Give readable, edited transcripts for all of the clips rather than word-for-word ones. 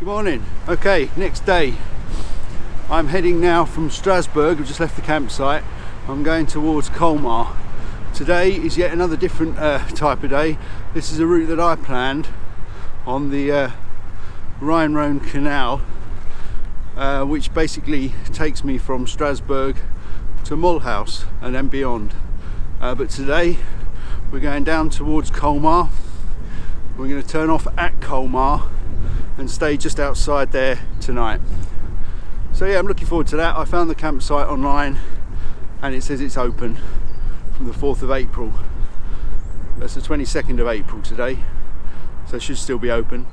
Morning. Okay, next day. I'm heading now from Strasbourg. I've just left the campsite. I'm going towards Colmar. Today is yet another different type of day. This is a route that I planned on the Rhine-Rhone Canal, which basically takes me from Strasbourg to Mulhouse and then beyond. But today we're going down towards Colmar. We're going to turn off at Colmar and stay just outside there tonight. So yeah, I'm looking forward to that. I found the campsite online and it says it's open from the 4th of April. That's the 22nd of April today, so it should still be open.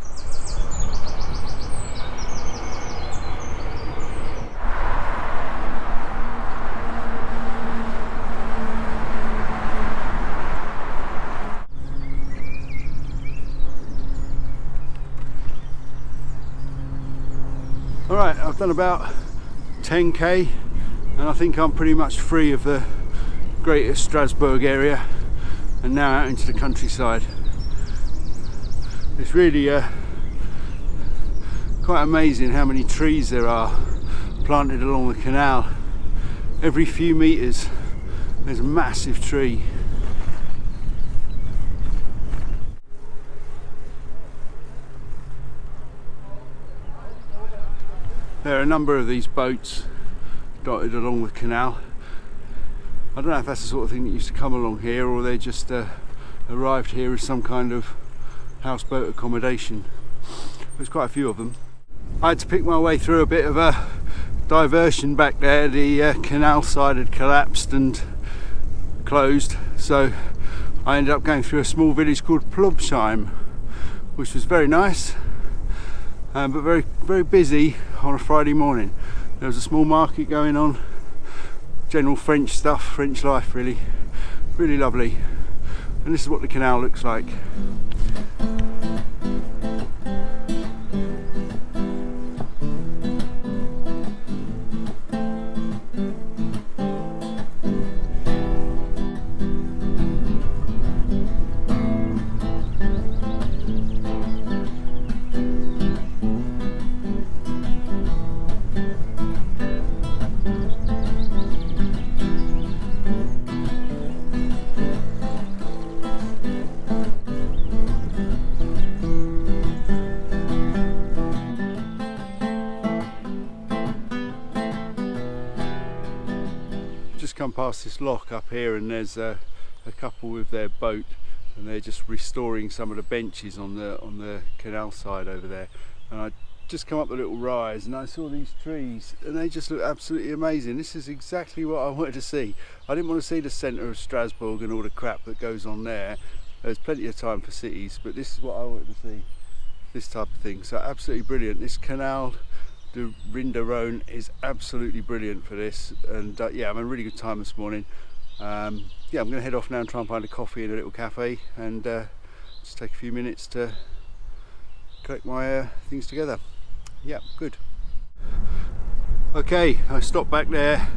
Alright, I've done about 10k and I think I'm pretty much free of the greater Strasbourg area and now out into the countryside. It's really quite amazing how many trees there are planted along the canal. Every few meters there's a massive tree. There are a number of these boats dotted along the canal. I don't know if that's the sort of thing that used to come along here or they just arrived here as some kind of houseboat accommodation. There's quite a few of them. I had to pick my way through a bit of a diversion back there. The canal side had collapsed and closed, so I ended up going through a small village called Jobson, which was very nice. But very busy on a Friday morning. There was a small market going on, general French stuff, French life really, really lovely. And this is what the canal looks like. Just come past this lock up here and there's a couple with their boat and they're just restoring some of the benches on the canal side over there. And I just come up the little rise and I saw these trees and they just look absolutely amazing. This is exactly what I wanted to see. I didn't want to see the centre of Strasbourg and all the crap that goes on there. There's plenty of time for cities, but this is what I wanted to see, this type of thing. So absolutely brilliant. This canal, the Rhine is absolutely brilliant for this, and yeah, I'm having a really good time this morning. Yeah, I'm going to head off now and try and find a coffee in a little cafe and just take a few minutes to collect my things together. Yeah, good. Okay, I stopped back there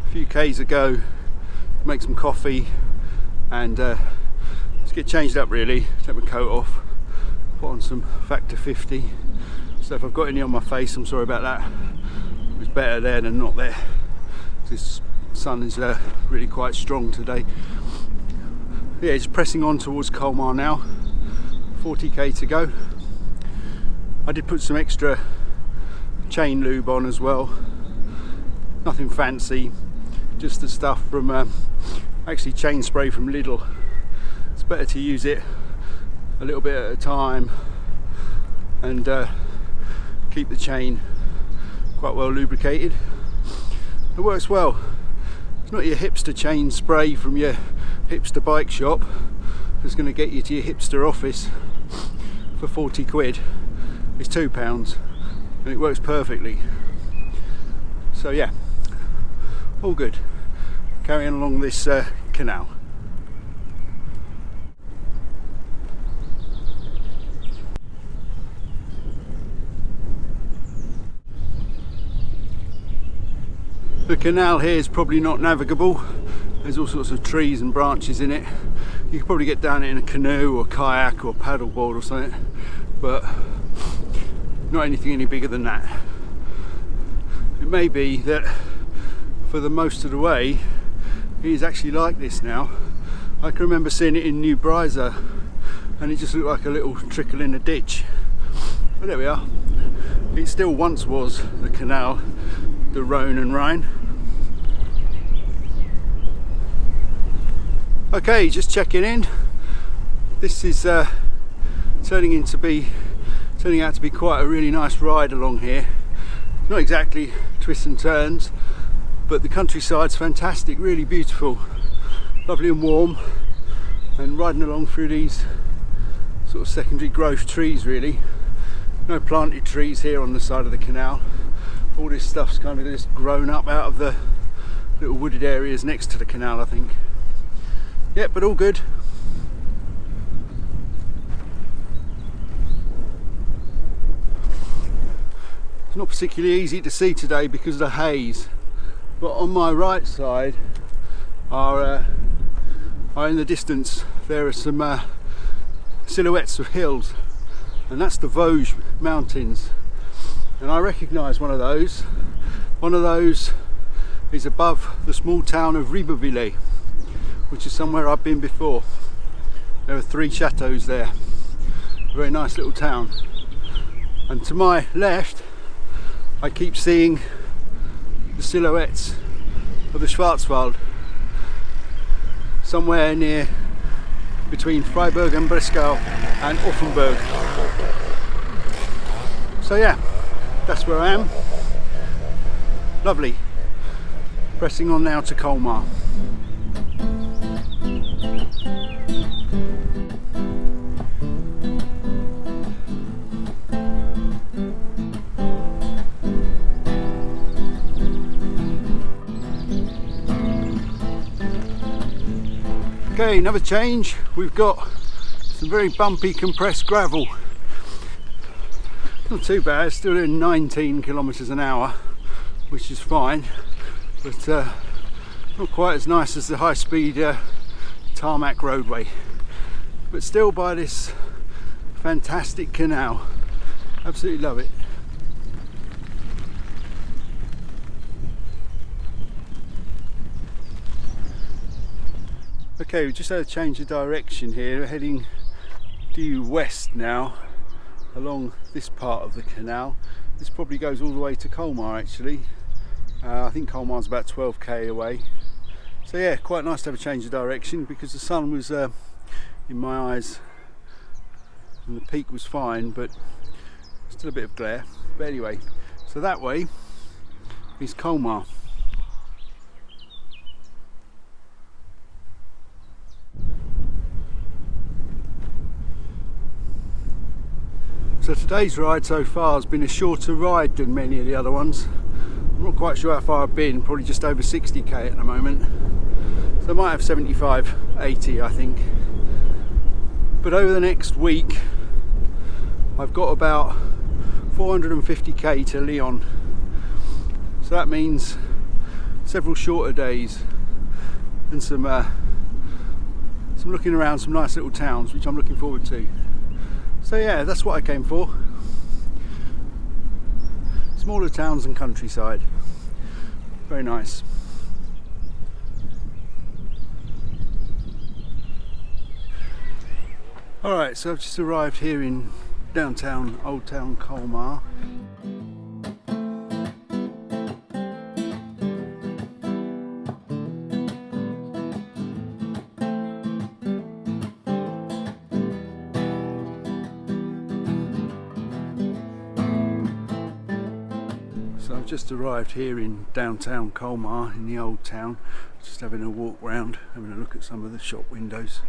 a few k's ago to make some coffee and just get changed up really, take my coat off, put on some Factor 50. So if I've got any on my face, I'm sorry about that. It was better there than not there. This sun is really quite strong today. Yeah, just pressing on towards Colmar now. 40k to go. I did put some extra chain lube on as well. Nothing fancy, just the stuff from actually chain spray from Lidl. It's better to use it a little bit at a time and keep the chain quite well lubricated. It works well. It's not your hipster chain spray from your hipster bike shop that's going to get you to your hipster office for 40 quid. It's £2 and it works perfectly. So yeah, all good. Carrying along this canal. The canal here is probably not navigable. There's all sorts of trees and branches in it. You could probably get down it in a canoe or kayak or paddleboard or something, but not anything any bigger than that. It may be that for the most of the way it is actually like this now. I can remember seeing it in New Bryza and it just looked like a little trickle in a ditch. But there we are. It still once was the canal, the Rhone and Rhine. Okay, just checking in. This is turning out to be quite a really nice ride along here. Not exactly twists and turns, but the countryside's fantastic, really beautiful, lovely and warm, and riding along through these sort of secondary growth trees really. No planted trees here on the side of the canal. All this stuff's kind of just grown up out of the little wooded areas next to the canal, I think. Yeah, but all good. It's not particularly easy to see today because of the haze, but on my right side are in the distance there are some silhouettes of hills, and that's the Vosges mountains, and I recognise one of those. One of those is above the small town of Ribeauvillé, which is somewhere I've been before. There are 3 chateaux there, a very nice little town. And to my left I keep seeing the silhouettes of the Schwarzwald, somewhere near between Freiburg and Breslau and Offenburg. So yeah, that's where I am. Lovely. Pressing on now to Colmar. Okay, another change. We've got some very bumpy compressed gravel. Not too bad, still doing 19 kilometers an hour, which is fine, but not quite as nice as the high-speed tarmac roadway. But still by this fantastic canal. Absolutely love it. Okay, we just had a change of direction here. We're heading due west now along this part of the canal. This probably goes all the way to Colmar actually. I think Colmar's about 12k away. So yeah, quite nice to have a change of direction because the sun was in my eyes and the peak was fine, but still a bit of glare. But anyway, so that way is Colmar. So today's ride so far has been a shorter ride than many of the other ones. I'm not quite sure how far I've been, probably just over 60k at the moment. So I might have 75, 80 I think. But over the next week I've got about 450k to Lyon. So that means several shorter days and some looking around some nice little towns, which I'm looking forward to. So yeah, that's what I came for. Smaller towns and countryside. Very nice. Alright, so I've just arrived here in downtown Old Town Colmar. So I've just arrived here in downtown Colmar in the old town, just having a walk round, having a look at some of the shop windows.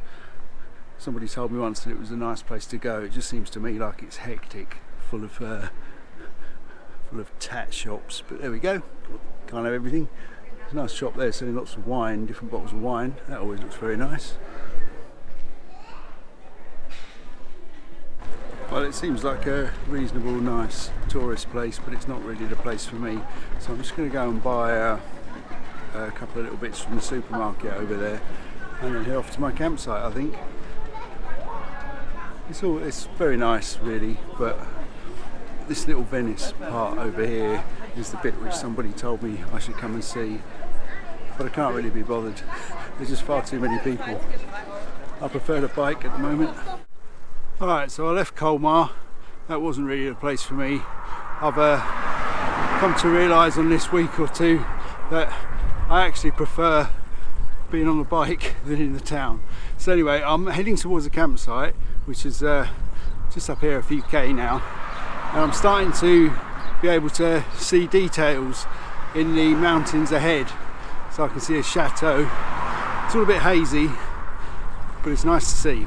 Somebody told me once that it was a nice place to go. It just seems to me like it's hectic, full of tat shops, but there we go, can't have everything. There's a nice shop there selling lots of wine, different bottles of wine, that always looks very nice. Well, it seems like a reasonable, nice tourist place, but it's not really the place for me. So I'm just going to go and buy a couple of little bits from the supermarket over there, and then head off to my campsite, I think. It's very nice, really, but this little Venice part over here is the bit which somebody told me I should come and see, but I can't really be bothered. There's just far too many people. I prefer to bike at the moment. Alright, so I left Colmar. That wasn't really the place for me. I've come to realise on this week or two that I actually prefer being on the bike than in the town. So anyway, I'm heading towards a campsite which is just up here a few k now, and I'm starting to be able to see details in the mountains ahead. So I can see a chateau. It's all a bit hazy, but it's nice to see.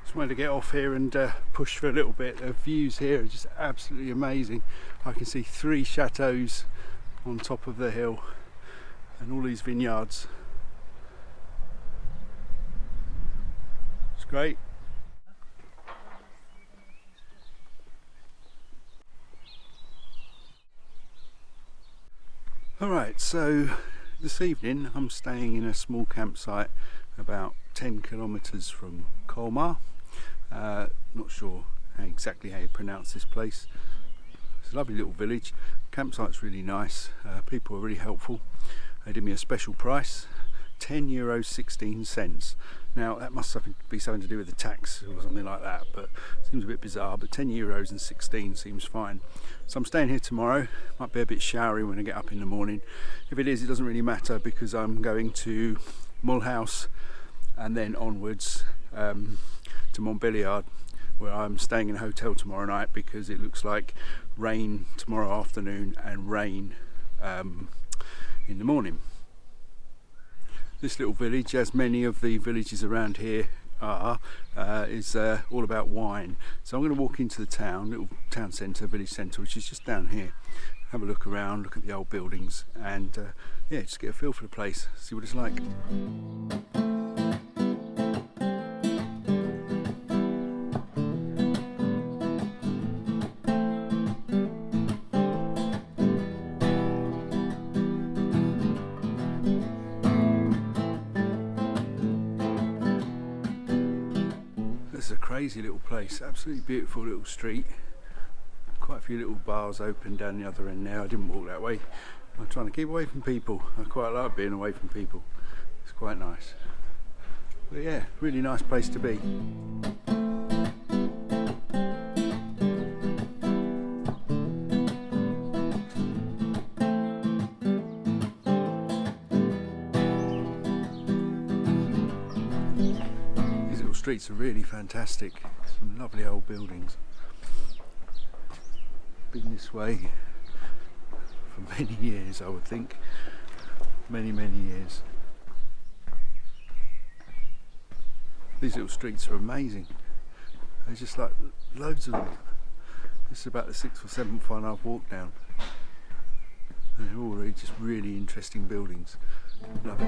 Just wanted to get off here and push for a little bit. The views here are just absolutely amazing. I can see 3 chateaus on top of the hill and all these vineyards. It's great. Alright, so this evening I'm staying in a small campsite about 10 kilometres from Colmar. Not sure exactly how you pronounce this place. It's a lovely little village. Campsite's really nice. People are really helpful. They did me a special price, €10.16. Now that must be something to do with the tax or something like that, but it seems a bit bizarre, but €10.16 seems fine. So I'm staying here tomorrow. Might be a bit showery when I get up in the morning. If it is, it doesn't really matter because I'm going to Mulhouse and then onwards to Montbéliard, where I'm staying in a hotel tomorrow night because it looks like rain tomorrow afternoon and rain in the morning. This little village, as many of the villages around here are, is all about wine. So I'm going to walk into the town, little town centre, village centre, which is just down here. Have a look around, look at the old buildings, and yeah, just get a feel for the place, see what it's like. This is a crazy little place, absolutely beautiful little street. Quite a few little bars open down the other end there. I didn't walk that way. I'm trying to keep away from people. I quite like being away from people. It's quite nice. But yeah, really nice place to be. These little streets are really fantastic. Some lovely old buildings. Been this way for many years, I would think. Many years. These little streets are amazing. There's just like loads of them. This is about the 6th or 7th one I've walked down. And they're all really just really interesting buildings. Love it.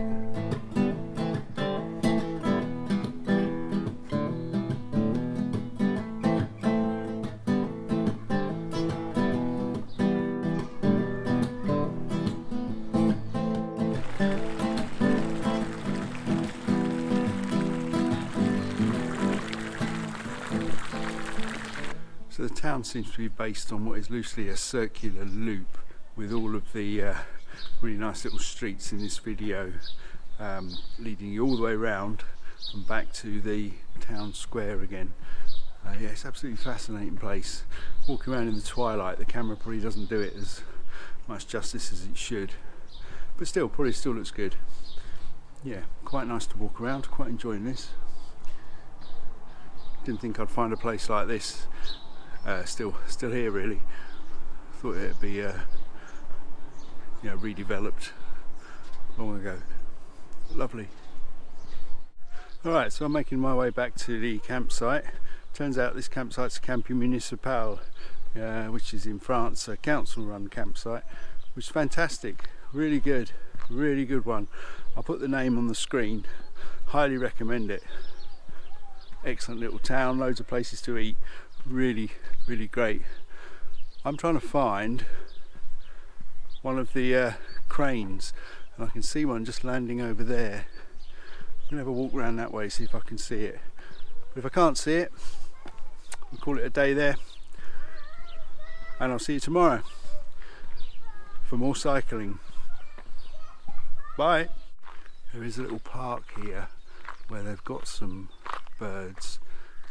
So the town seems to be based on what is loosely a circular loop with all of the really nice little streets in this video leading you all the way around and back to the town square again. Yeah, it's an absolutely fascinating place. Walking around in the twilight, the camera probably doesn't do it as much justice as it should, but still, probably still looks good. Yeah, quite nice to walk around, quite enjoying this. Didn't think I'd find a place like this still here really. Thought it'd be redeveloped long ago. Lovely. Alright, so I'm making my way back to the campsite. Turns out this campsite's a Campi Municipal, which is in France, a council run campsite, which is fantastic, really good one. I'll put the name on the screen, highly recommend it. Excellent little town, loads of places to eat, really great. I'm trying to find one of the cranes and I can see one just landing over there. I'm going to have a walk around that way, see if I can see it. But if I can't see it, we'll call it a day there, and I'll see you tomorrow for more cycling. Bye. There is a little park here where they've got some birds.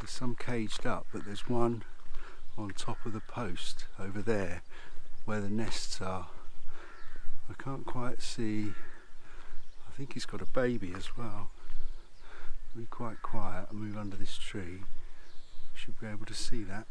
There's some caged up, but there's one on top of the post over there where the nests are. I can't quite see. I think he's got a baby as well. Be quite quiet and move under this tree. Should be able to see that.